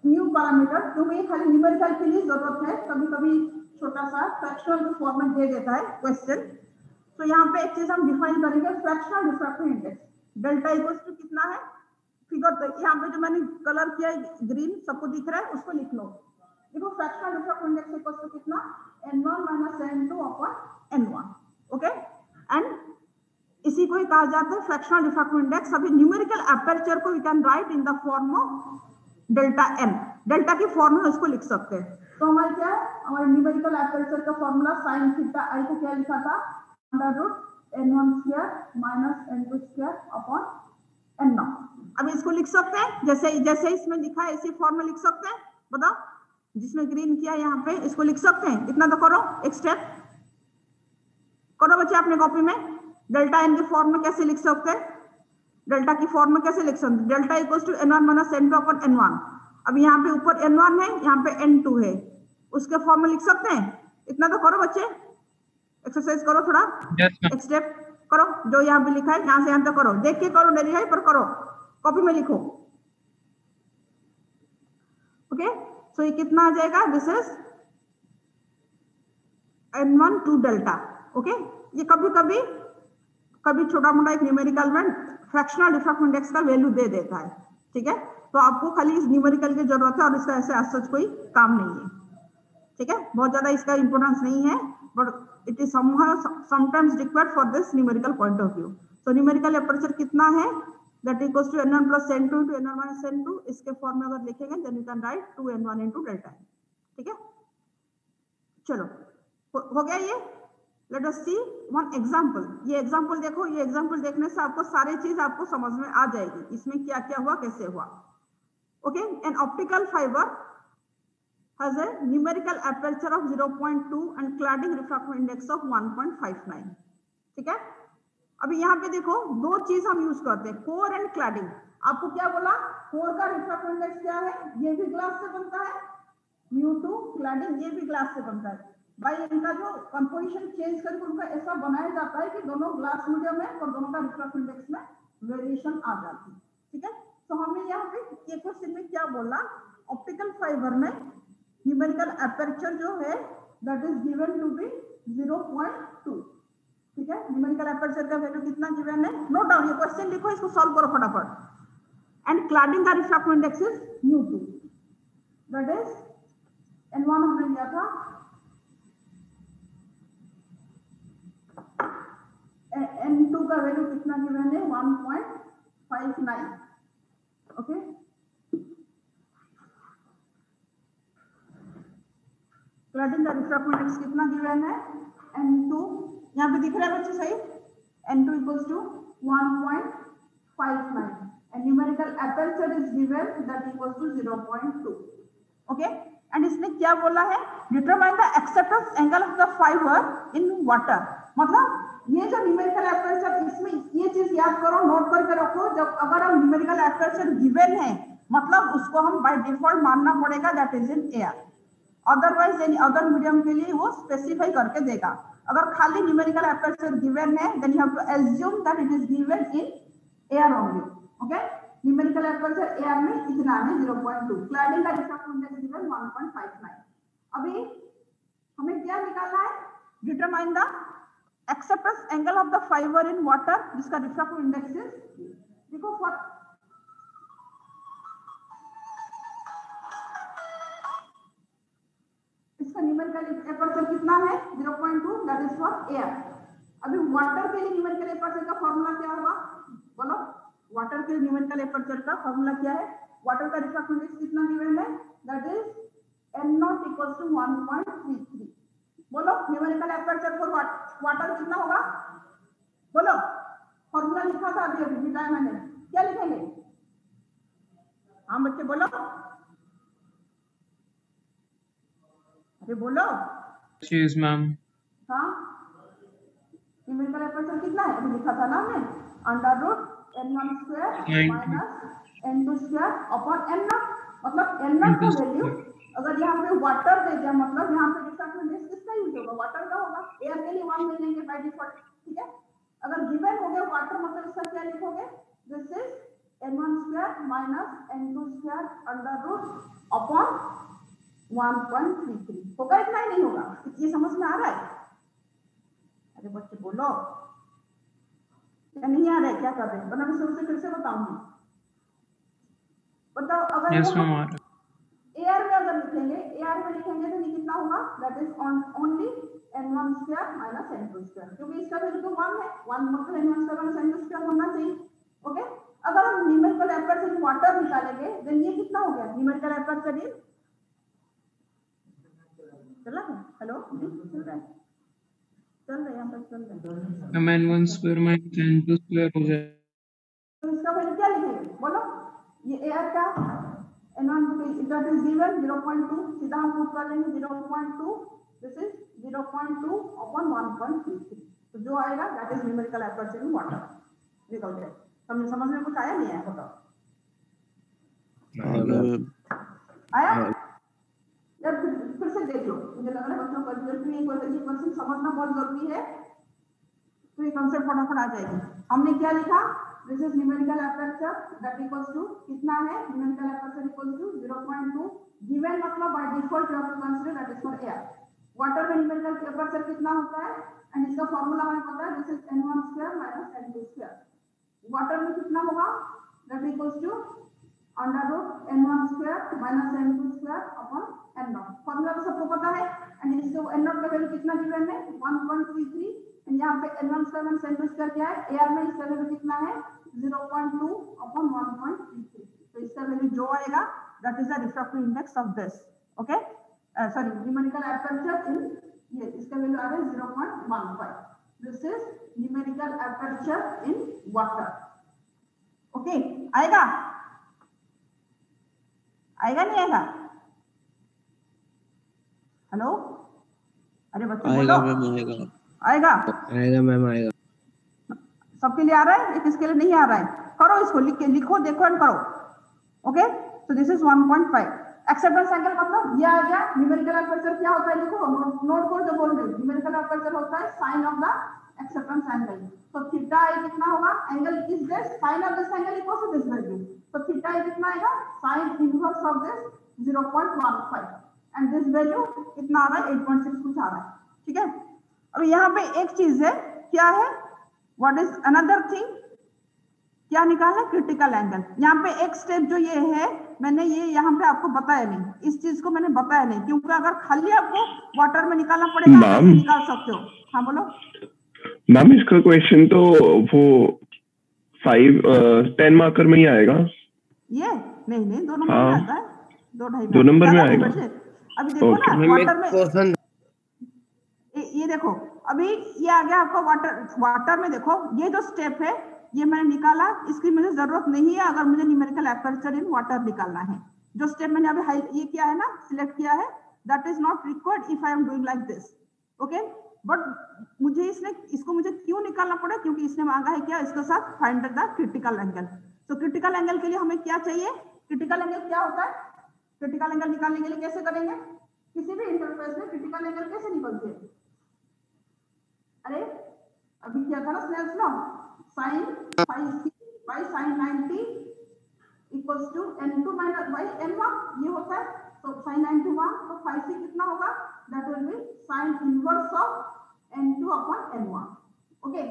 न्यू पैरामीटर, क्योंकि खाली न्यूमेरिकल के लिए जरूरत है, कभी कभी छोटा सा फ्रैक्शनल फॉर्मेट दे देता है क्वेश्चन। तो यहाँ पे एक चीज हम डिफाइन करेंगे, fractional refractive index delta equal to कितना है, फिगर यहाँ पे जो मैंने कलर किया है ग्रीन, सबको दिख रहा है, उसको लिख लो। देखो fractional refractive index equal to कितना, n1 - n2 upon n1। Okay, and इसी को ही कहा जाता है फ्रैक्शनल रिफ्रैक्टिव इंडेक्स। अभी न्यूमेरिकल एपर्चर को we can write in the form of delta n, delta की फॉर्म में उसको लिख सकते हैं। तो हमारे क्या है, हमारे न्यूमेरिकल एपर्चर का फॉर्मूला sin थीटा i को क्या लिखा था, √n1² - n2² अपॉन n0। अब इसको लिख सकते हैं जैसे जैसे इसमें लिखा है इसी फॉर्म में लिख सकते हैं। बताओ, जिसमें ग्रीन किया यहाँ पे, इसको लिख सकते हैं। इतना तो करो, एक स्टेप करो बच्चे अपने कॉपी में। डेल्टा n की फॉर्म में कैसे लिख सकते हैं, डेल्टा की फॉर्म में कैसे लिख सकते हैं, delta equals to n1 - n2 upon n1। अब यहाँ पे ऊपर n1 है, यहाँ पे n2 है, उसके फॉर्म में लिख सकते हैं। इतना तो करो बच्चे, एक्सरसाइज करो थोड़ा, एक स्टेप करो, जो यहाँ पे लिखा है यहाँ से यहाँ तक करो, देख के करो, नहीं है पर करो, कॉपी में लिखो। ओके, सो ये कितना आ जाएगा, this is n1 to delta. Okay, ये कभी कभी कभी छोटा मोटा एक न्यूमेरिकल में फ्रैक्शनल रिफ्रैक्टिव इंडेक्स का वैल्यू दे देता है। ठीक है, तो आपको खाली इस न्यूमेरिकल की जरूरत है और इसका ऐसे आज सच कोई काम नहीं है। ठीक है, बहुत ज्यादा इसका इंपोर्टेंस नहीं है, but it is sometimes required for this numerical point of view. So numerical aperture कितना है, that equals to n1 + n2 * n1 - n2। इसके फॉर्म में अगर लिखेंगे then you can write 2n1 * delta. ठीक है, चलो हो गया ये। Let us see one example. ये एग्जांपल देखो, ये एग्जांपल देखने से आपको सारी चीज आपको समझ में आ जाएगी, इसमें क्या क्या हुआ, कैसे हुआ। Okay, N optical fibre has a numerical aperture of 0.2 and cladding refractive index of 1.59। ठीक है, अभी यहाँ पे देखो दो चीज हम यूज करते हैं, कोर एंड क्लैडिंग। आपको क्या बोला, कोर का रिफ्रैक्टिव इंडेक्स क्या है, ये भी ग्लास से बनता है, μ2, क्लैडिंग ये भी ग्लास से बनता है। भाई इनका जो कंपोजिशन चेंज करके उनका ऐसा बनाया जाता है कि दोनों ग्लास मीडियम में और दोनों का रिफ्रैक्टिव इंडेक्स में वेरिएशन आ जाती है। ठीक है, तो हमने यहाँ पे ये क्वेश्चन में क्या बोला, ऑप्टिकल फाइबर में न्यूमेरिकल एपर्चर जो है that is given to be 0.2। ठीक है, न्यूमेरिकल एपर्चर का वैल्यू कितना गिवन है, नोट डाउन, ये क्वेश्चन लिखो, इसको सॉल्व करो फटाफट। एंड क्लैडिंग का refractive index is μ2, that is n1 हमने लिया था, n2 का वैल्यू कितना गिवन है 1.59। ओके, क्लैडिंग का रिफ्रैक्टिव इंडेक्स कितना गिवन है, n2, यहाँ पे दिख रहा है बच्चे सही, n2 equals to 1.59 and numerical aperture is given that equals to 0.2। Okay, and इसने क्या बोला है, determine the acceptance angle of the fibre in water. मतलब ये जो न्यूमेरिकल एपर्चर, इसमें ये चीज याद करो, नोट करके रखो, जब अगर हम न्यूमेरिकल एपर्चर गिवन है मतलब उसको हम बाय डिफॉल्ट मानना पड़ेगा that is in air, otherwise any other medium के लिए वो स्पेसिफाई करके देगा। अगर खाली न्यूमेरिकल एपर्चर गिवन है then you have to assume that it is given in air only. Okay, numerical aperture air में इतना है 0.2, क्लैडिंग का रिफ्रैक्टिव इंडेक्स गिवन 1.59। अभी हमें क्या निकालना है, determine the acceptance angle of the fibre in water जिसका रिफ्रैक्टिव इंडेक्स है, देखो फॉर इसका न्यूमेरिकल एपर्चर कितना है 0.2, दैट इज फॉर एयर। अभी वाटर के लिए न्यूमेरिकल एपर्चर का फॉर्मूला क्या होगा, बोलो, वाटर के न्यूमेरिकल एपर्चर का फॉर्मूला क्या है, वाटर का रिफ्रैक्टिव इंडेक्स कितना गिवन है, that is n0 equals to 1.33। बोलो न्यूमेरिकल एपर्चर फॉर वाटर कितना होगा, बोलो, फॉर्मूला लिखा था अभी अभी बताया मैंने, क्या लिखेंगे, हाँ बच्चे बोलो, अरे बोलो चीज मैम। हाँ, न्यूमेरिकल एपर्चर कितना है, अभी लिखा था ना हमने, √n1² - n2² अपॉन n0। मतलब n0 का वैल्यू अगर यहाँ पे वाटर दे दिया, मतलब यहाँ पे रिफ्रैक्टिव इंडेक्स किसका यूज होगा, वाटर का होगा, एयर के लिए 1 ले लेंगे बाय डिफॉल्ट। ठीक है, अगर गिवन हो गया वाटर मतलब इसका क्या लिखोगे, this is n1² - n2² upon 1.33। होगा, इतना ही नहीं होगा, ये समझ में आ रहा है, अरे बच्चे बोलो, या नहीं आ रहा है, क्या कर रहे हैं? वरना मैं शुरू से फिर से बताऊंगी। बताओ अगर यस मैम एआर में अगर लिखेंगे, एआर में लिखेंगे तो ये कितना होगा, that is only n1 square minus n2 square, क्योंकि इसका वैल्यू तो 1 है, 1 मतलब n1 square minus n2 square होना चाहिए। ओके, अगर हम न्यूमेरिकल एपर्चर इन वाटर निकालेंगे देन ये कितना हो गया, न्यूमेरिकल एपर्चर इन चला है, हेलो चल रहा है, चल रहा है, यहाँ पर चल रहा है। n1 square minus n2 square हो जाए, तो इसका वैल्यू क्या लिखेंगे बोलो, ये एआर का n1 दैट इज गिवन 0.2, सीधा हम पुट कर लेंगे 0.2, दिस इज 0.2 अपॉन 1.33, तो जो आएगा that is numerical aperture in water निकल जाए। समझ में कुछ आया नहीं आया बताओ? आया यार, फिर से देख लो, मुझे लग रहा है बच्चों को क्वेश्चन समझना बहुत जरूरी है, तो ये कंसेप्ट फटाफट आ जाएगी। हमने क्या लिखा, this is numerical aperture that equals to कितना है, numerical aperture equals to 0.2 given, मतलब by default you have to consider that is for air. Water में न्यूमेरिकल एपर्चर कितना होता है, एंड इसका फार्मूला हमें पता है, this is n1 square minus n2 square. Water में कितना होगा, that equals to under root n1 square minus n2 square upon n0। Formula तो सबको पता है, एंड इसको n0 का वैल्यू कितना गिवन है 1.33, एंड यहाँ पे n1 square minus n2 square क्या है, एयर में इसका वैल्यू कितना है 0.2 अपॉन 1.33, तो इसका वैल्यू जो आएगा that is the refractive index of this. Okay, sorry numerical aperture in, ये इसका वैल्यू आ रहा है 0.15, this is numerical aperture in water. Okay, आएगा आएगा नहीं आएगा? हेलो, अरे बच्चे आएगा बोलो, मैम आएगा, आएगा आएगा मैम आएगा। सबके लिए आ रहा है, किसके लिए नहीं आ रहा है? करो इसको, लिखो देखो एंड करो। ओके, तो दिस इज 1.5 एक्सेप्टेंस एंगल, मतलब ये आ गया। न्यूमेरिकल एपर्चर क्या होता है लिखो, नोट कर दो, बोल रही हूं न्यूमेरिकल एपर्चर होता है sine of the acceptance angle. तो थीटा आई कितना होगा, angle is this, sine of this angle equals to this value, तो थीटा आई कितना आएगा, sine inverse of this 0.15, and this value कितना आ रहा है 8.6 कुछ आ रहा है। ठीक है, अब यहाँ पे एक चीज है, क्या है, व्हाट इज अनदर थिंग, क्या निकालना, क्रिटिकल एंगल। यहाँ पे एक स्टेप जो ये है, मैंने ये यहाँ पे आपको बताया नहीं, इस चीज को मैंने बताया नहीं, क्योंकि अगर खाली आपको वाटर में निकालना पड़ेगा तो निकाल सकते हो। हाँ बोलो मैम, इसका क्वेश्चन तो वो 10 मार्कर में ही आएगा। ये नहीं 2 नंबर में आता है, 2 नंबर में आएगा। अभी देखो ना वाटर में, ये देखो अभी ये आ गया आपका वाटर में, देखो ये जो स्टेप है ये मैंने निकाला, इसकी मुझे जरूरत नहीं है अगर मुझे न्यूमेरिकल एपर्चर इन वाटर निकालना है। जो स्टेप मैंने अभी ये किया है ना, सिलेक्ट किया है, that is not required if I am doing like this. Okay, but मुझे इसको मुझे क्यों निकालना पड़ा, क्योंकि इसने मांगा है क्या, इसके साथ फाइंड द क्रिटिकल एंगल। तो क्रिटिकल एंगल के लिए हमें क्या चाहिए, क्रिटिकल एंगल क्या होता है, क्रिटिकल एंगल निकालने के लिए कैसे करेंगे, किसी भी इंटरफेस में क्रिटिकल एंगल कैसे निकलते हैं? अरे अभी क्या था ना, Snell's law, sin phi c by sin 90 equals to n2 minus by n1, ये होता है। तो sin 90 1, तो phi c कितना होगा, that will be sin inverse of n2 upon n1। Okay,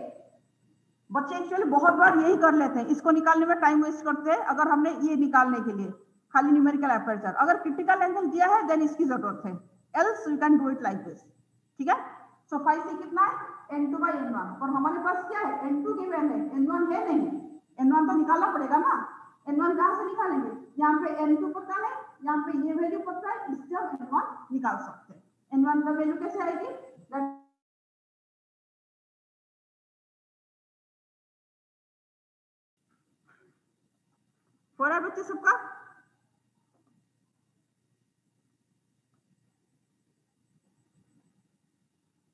बच्चे एक्चुअली बहुत बार यही कर लेते हैं, इसको निकालने में टाइम वेस्ट करते हैं। अगर हमने ये निकालने के लिए खाली न्यूमेरिकल एपर्चर, अगर क्रिटिकल एंगल दिया है देन इसकी जरूरत है, else you can do it like this. ठीक है, सो phi c कितना है, n2 by n1, और हमारे पास क्या है, n2 गिवन है, n1 है नहीं, n1 तो निकालना पड़ेगा ना। n1 कहां से निकालेंगे, यहाँ पे n2 पता है, यहाँ पे ये वैल्यू पता है, इससे हम n1 निकाल सकते हैं। n1 का वैल्यू कैसे आएगी, हो रहा है बच्चे सबका?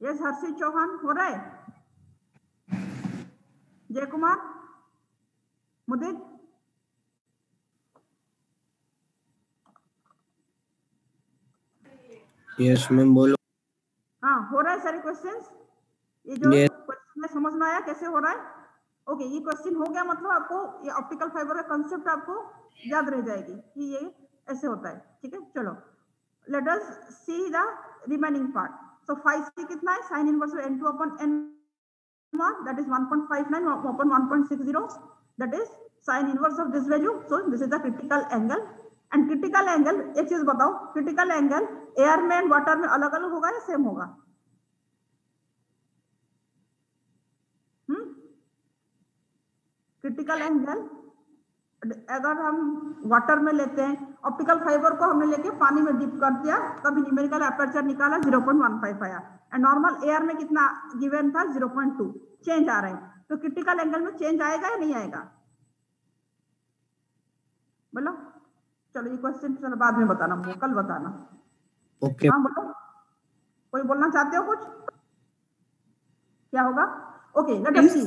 यस, हर्षित चौहान हो रहा है, जय कुमार, मुदित, यस मैम बोलो। हाँ हो रहा है सारे क्वेश्चंस, ये जो क्वेश्चन में समझ में आया कैसे हो रहा है? ओके, ये क्वेश्चन हो गया, मतलब आपको ये ऑप्टिकल फाइबर का कंसेप्ट आपको याद रह जाएगी कि ये ऐसे होता है। ठीक है, चलो late us see the remaining part. So phi c कितना है, sin inverse n2 upon n that is 1.59 upon 1.60, that is sin inverse of this value. So this is the critical angle. And critical angle, एक चीज बताओ, critical angle air में and water में अलग अलग होगा या सेम होगा? क्रिटिकल एंगल अगर हम वाटर में लेते हैं, ऑप्टिकल फाइबर को हमने लेके पानी में डिप कर दिया, कभी न्यूमेरिकल एपर्चर निकाला 0.15 आया, एंड नॉर्मल एयर में कितना गिवन था 0.2, चेंज आ रहे हैं, तो क्रिटिकल एंगल में चेंज आएगा या नहीं आएगा? बोलो, चलो ये क्वेश्चन चलो बाद में बताना, मुझे कल बताना। ओके। हाँ बोलो, कोई बोलना चाहते हो कुछ? क्या होगा? ओके, लेट अस सी।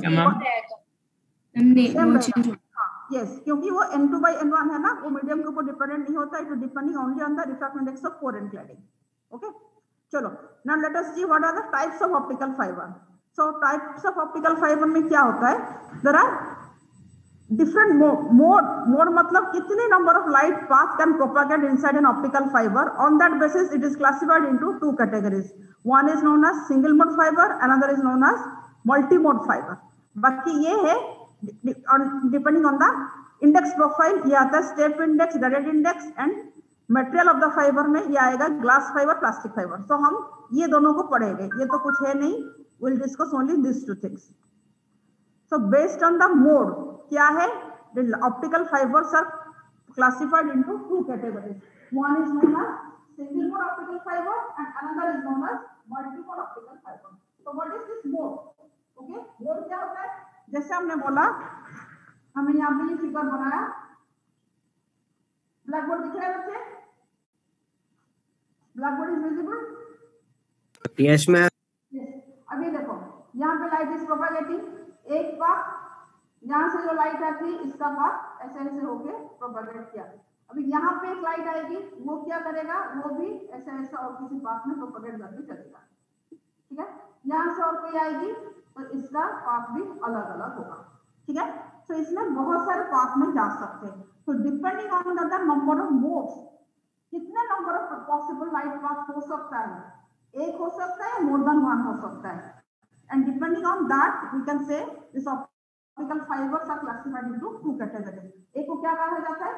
यस, क्योंकि वो n2 by n1 है ना, वो मीडियम के ऊपर डिपेंडेंट नहीं होता, it depending only on the refractive index of core and cladding. Okay, चलो now let us see what are the types of optical fibre. So types of optical fibre में क्या होता है? देयर आर डिफरेंट मोड मतलब कितने number of light path can propagate inside an optical fibre. On that basis it is classified into two categories, one is known as single mode fibre, another is known as multi mode fibre. बाकी ये है depending on the index profile, ये आता है step index, direct index and material of the fibre में ये आएगा glass fibre, plastic fibre. तो हम ये दोनों को पढ़ेंगे, ये तो कुछ है नहीं, will discuss only this two things. So based on the mode क्या है, the optical fibres are classified into two categories, one is known as single mode optical fibre and another is known as multi mode optical fibre. तो what is this mode? Okay, mode क्या होता है? जैसे हमने बोला, हमने यहाँ पे ये फिगर बनाया, ब्लैक बोर्ड दिख रहा है बच्चे? Black board is visible? Yes ma'am. अभी देखो यहाँ पे लाइट इज प्रोपेगेटिंग, एक पाथ यहाँ से जो लाइट आती है इसका पाथ ऐसे ऐसे होके प्रोपेगेट किया। अभी यहाँ पे एक लाइट आएगी, वो क्या करेगा, वो भी ऐसे ऐसे और किसी पाथ में प्रोपेगेट करके चलेगा। ठीक है, यहाँ से और कोई आएगी तो इसका पाथ भी अलग अलग होगा। ठीक है, तो इसमें बहुत सारे पाथ में जा सकते हैं। तो depending on the number of modes, कितने number of possible light path हो सकता है, एक हो सकता है, मोर देन वन हो सकता है, and depending on that we can say this optical fibres are classified into two categories. एक को क्या कहा जाता है?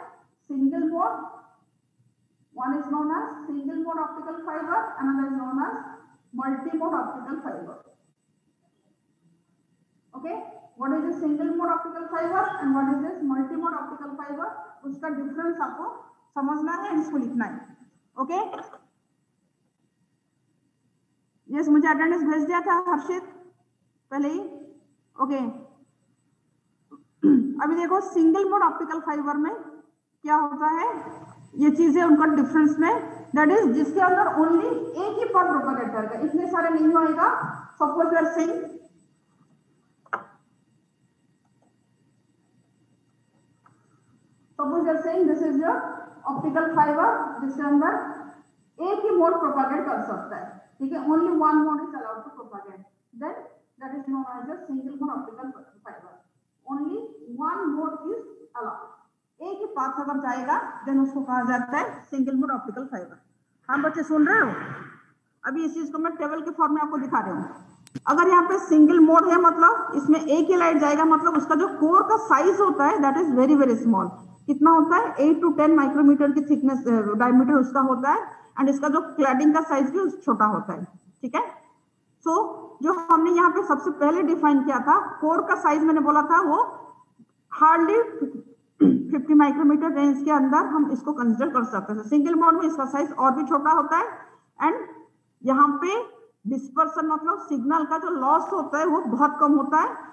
Single mode, one is known as single mode optical fibre, another is known as multi mode optical fibre. Okay, what is a single mode optical fiber and what is this multi mode optical fiber? उसका difference आपको समझना है, इसको लिखना है। Okay, yes, मुझे attendance भेज दिया था हर्षित पहले ही। ओके, अभी देखो सिंगल मोड ऑप्टिकल फाइबर में क्या होता है, ये चीजें उनका डिफरेंस में, दैट इज जिसके अंदर ओनली एक ही पाथ प्रोपेगेट करेगा, इतने सारे नहीं होएगा। Suppose we are saying Suppose you are saying this is your optical fiber, जिसके अंदर एक ही मोड प्रोपेगेट कर सकता है। ठीक है, only one mode is allowed to propagate, then that is known as a single mode optical fiber. Only one mode is allowed, एक ही path अगर जाएगा देन उसको कहा जाता है सिंगल मोड ऑप्टिकल फाइबर। हम बच्चे सुन रहे हो? अभी इस चीज को मैं टेबल के फॉर्म में आपको दिखा रही हूँ। अगर यहाँ पे सिंगल मोड है मतलब इसमें एक ही लाइट जाएगा, मतलब उसका जो कोर का साइज होता है that is very very small. कितना होता है? 8 to 10 माइक्रोमीटर की थिकनेस डायमीटर उसका होता है, एंड इसका जो क्लैडिंग का साइज भी छोटा होता है। ठीक है, सो जो हमने यहाँ पे सबसे पहले डिफाइन किया था, कोर का साइज मैंने बोला था वो हार्डली 50 माइक्रोमीटर रेंज के अंदर हम इसको कंसिडर कर सकते हैं। सिंगल मोड में इसका साइज और भी छोटा होता है, एंड यहाँ पे डिस्पर्सन मतलब सिग्नल का जो लॉस होता है वो बहुत कम होता है,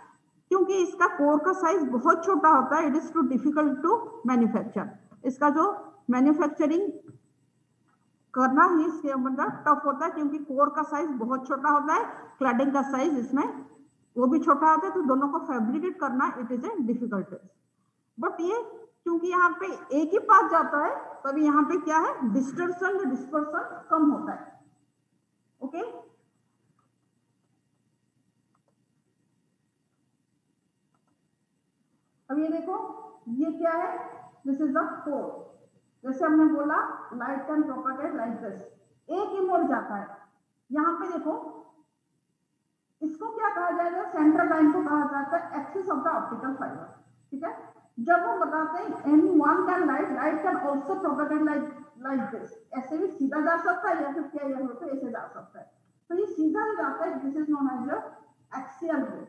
क्योंकि इसका कोर का साइज बहुत छोटा होता है। It is too difficult to manufacture, इसका जो मैन्युफैक्चरिंग करना ही इसके मतलब टफ होता है, क्योंकि कोर का साइज बहुत छोटा होता है, क्लैडिंग का साइज इसमें वो भी छोटा होता है, तो दोनों को फैब्रिकेट करना it is a difficult. But ये क्योंकि यहाँ पे एक ही पाथ जाता है, तभी यहाँ पे क्या है, डिस्टर्शन या डिस्पर्सन कम होता है। ओके, अब ये देखो ये क्या है, दिस इज द कोर। जैसे हमने बोला light can propagate like this, एक ही मोड जाता है। यहाँ पे देखो इसको क्या कहा जाएगा, सेंट्रल लाइन को कहा जाता है axis of the optical fibre, ठीक है। जब हम बताते हैं any one can light can also propagate like this, ऐसे भी सीधा जा सकता है या फिर क्या ये होता है ऐसे जा सकता है। तो ये सीधा ही जाता है, this is known as axial ray,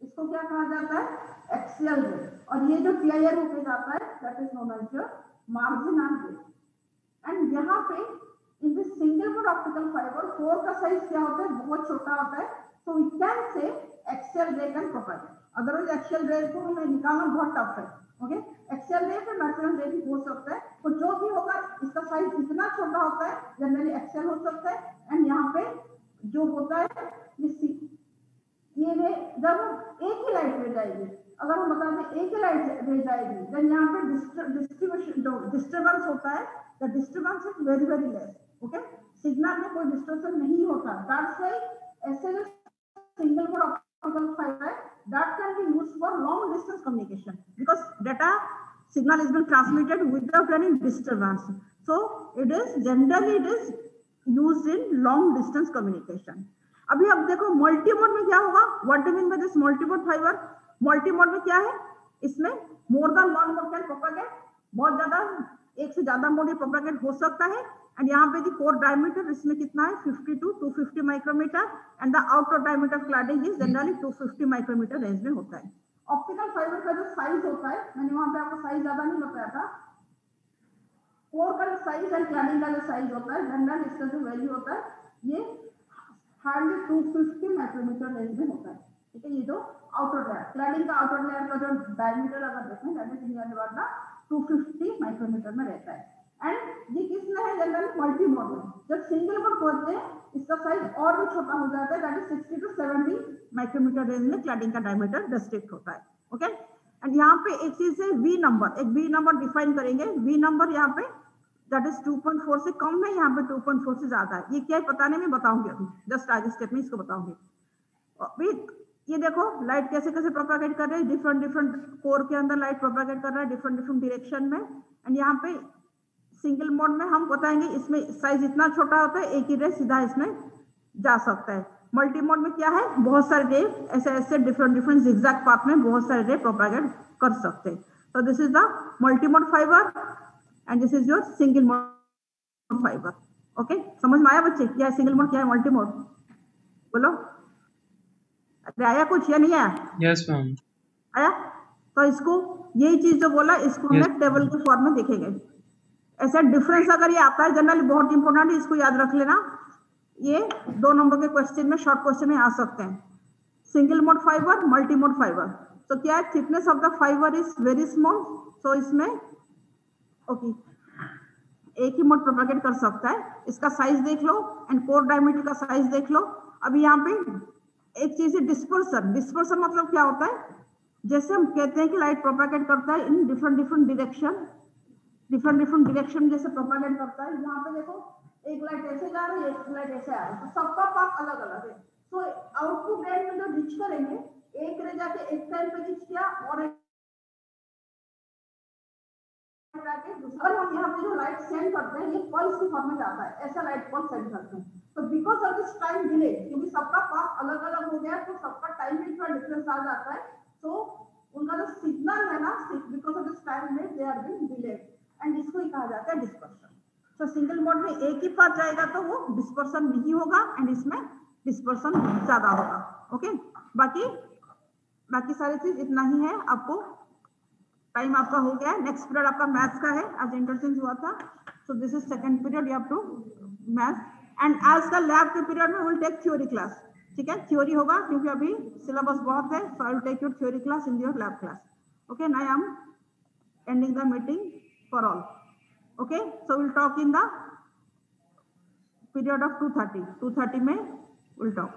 इसको क्या कहा जाता है एक्सियल रे। और ये जो टीआईआर होके जाता है that is known as marginal ray. And यहाँ पे in this single mode optical fibre core का साइज क्या होता है, बहुत छोटा होता है, so we can say axial ray can propagate, otherwise axial ray को हमें निकालना बहुत टफ है, ओके। एक्सियल रे पे मैक्सिमम रे भी हो सकता है, तो जो भी होगा इसका साइज इतना छोटा होता है जनरली एक्सियल हो सकता है। एंड यहाँ पे जो होता है ये रे जब एक ही लाइट रे जाएगी, अगर हम बता दें एक ही लाइट रे जाएगी, देन यहाँ पे डिस्ट्रीब्यूशन जो डिस्टर्बेंस होता है, the disturbance is very very less, okay. Signal में कोई डिस्टर्बेंस नहीं होता, दैट्स व्हाई ऐसे single mode optical fiber that can be used for long distance communication because data signal is being transmitted without any disturbance, so it is generally used in long distance communication. अभी अब देखो multi mode में क्या होगा, what do mean by this multi mode fibre. Multi mode में क्या है, इसमें more than one mod can propagate, बहुत ज्यादा एक से ज्यादा मोड ये प्रोपेगेट हो सकता है। एंड यहाँ पे दी कोर डायमीटर इसमें कितना है 50 to 250 micrometre, and the outer diameter cladding is generally 250 micrometre range में होता है। ऑप्टिकल फाइबर का जो साइज होता है, मैंने वहां पे आपको साइज ज्यादा नहीं बताया था, कोर का जो साइज है क्लैडिंग का जो साइज होता है जनरल इसका जो वैल्यू होता है ये हार्डली 250 माइक्रोमीटर रेंज में होता है, ठीक है। ये जो आउटर लेयर क्लैडिंग का आउटर लेयर का जो डायमीटर अगर देखें that is near about 250 micrometre में रहता है। एंड ये किसमें है जनरली मल्टी मोड में। जब सिंगल मोड होते हैं इसका साइज और भी छोटा हो जाता है, that is 60 to 70 micrometre range में क्लैडिंग का डायमीटर रिस्ट्रिक्ट होता है, ओके। एंड यहाँ पे एक चीज है वी नंबर, एक वी नंबर डिफाइन करेंगे। वी नंबर यहाँ पे दैट इज 2.4 से कम है, यहाँ पे 2.4 से ज्यादा है। ये क्या है पता नहीं, मैं बताऊंगी अभी, जस्ट आज स्टेप में इसको बताऊंगी। अभी ये देखो लाइट कैसे कैसे प्रोपेगेट कर रहे हैं, डिफरेंट डिफरेंट कोर के अंदर लाइट प्रोपेगेट कर रहा है डिफरेंट डिफरेंट डायरेक्शन में। एंड यहाँ पे सिंगल मोड में हम बताएंगे इसमें साइज इतना छोटा होता है, एक ही रे सीधा इसमें जा सकता है। मल्टी मोड में क्या है, बहुत सारे रे ऐसे ऐसे डिफरेंट डिफरेंट जिगजैग पाथ में बहुत सारे रे प्रोपेगेट कर सकते हैं। तो this is the multi mode fibre and this is your single mode fibre, okay. समझ में आया बच्चे, क्या है सिंगल मोड, क्या है मल्टी मोड, बोलो। अरे आया कुछ या नहीं आया? यस मैम आया। तो इसको यही चीज जो बोला इसको हमने टेबल के फॉर्म में देखेंगे। ऐसा डिफरेंस अगर ये आता है जनरली बहुत इंपॉर्टेंट है, इसको याद रख लेना, ये 2 नंबर के क्वेश्चन में शॉर्ट क्वेश्चन में आ सकते हैं। Single mode fibre, multi mode fibre. तो क्या है, thickness of the fibre is very small, so इसमें ओके एक ही मोड प्रोपेगेट कर सकता है। इसका साइज देख लो एंड कोर डायमीटर का साइज देख लो। अभी यहाँ पे एक चीज है डिस्पर्सन। डिस्पर्सन मतलब क्या होता है, जैसे हम कहते हैं कि लाइट प्रोपेगेट करता है इन डिफरेंट डिफरेंट डायरेक्शन जैसे प्रोपेगेट करता है। यहाँ पे देखो एक लाइट ऐसे जा रही है, एक लाइट ऐसे आ रही है, तो सबका पाथ अलग अलग है। तो आउटपुट एंड में जो रीच करेंगे, एक रे जाके एक टाइम पे रीच किया और एक और हम यहाँ पे जो लाइट सेंड करते हैं ये पल्स की फॉर्म में जाता है, ऐसा लाइट पल्स सेंड करते हैं। तो because of this time delay, क्योंकि सबका पाथ अलग अलग हो गया तो सबका टाइम में थोड़ा डिफरेंस आ जाता है। तो उनका जो सिग्नल है ना, बिकॉज ऑफ दिस टाइम में they are being delayed and इसको ही कहा जाता है डिस्पर्शन। तो सिंगल मोड में एक ही पाथ जाएगा तो वो डिस्पर्शन नहीं होगा एंड इसमें डिस्पर्शन ज्यादा होगा, ओके। बाकी सारी चीज इतना ही है। आपको टाइम आपका हो गया है। नेक्स्ट पीरियड आपका मैथ्स का है, आज इंटरचेंज हुआ था। So this is second period, you have to maths. And आज का लैब के पीरियड में विल टेक थ्योरी क्लास, ठीक है। थ्योरी होगा क्योंकि अभी सिलेबस बहुत है, so I will take your theory class in your lab class, okay. Now I am ending the meeting for all, okay, so we'll talk in the period of 2:30 में we'll talk.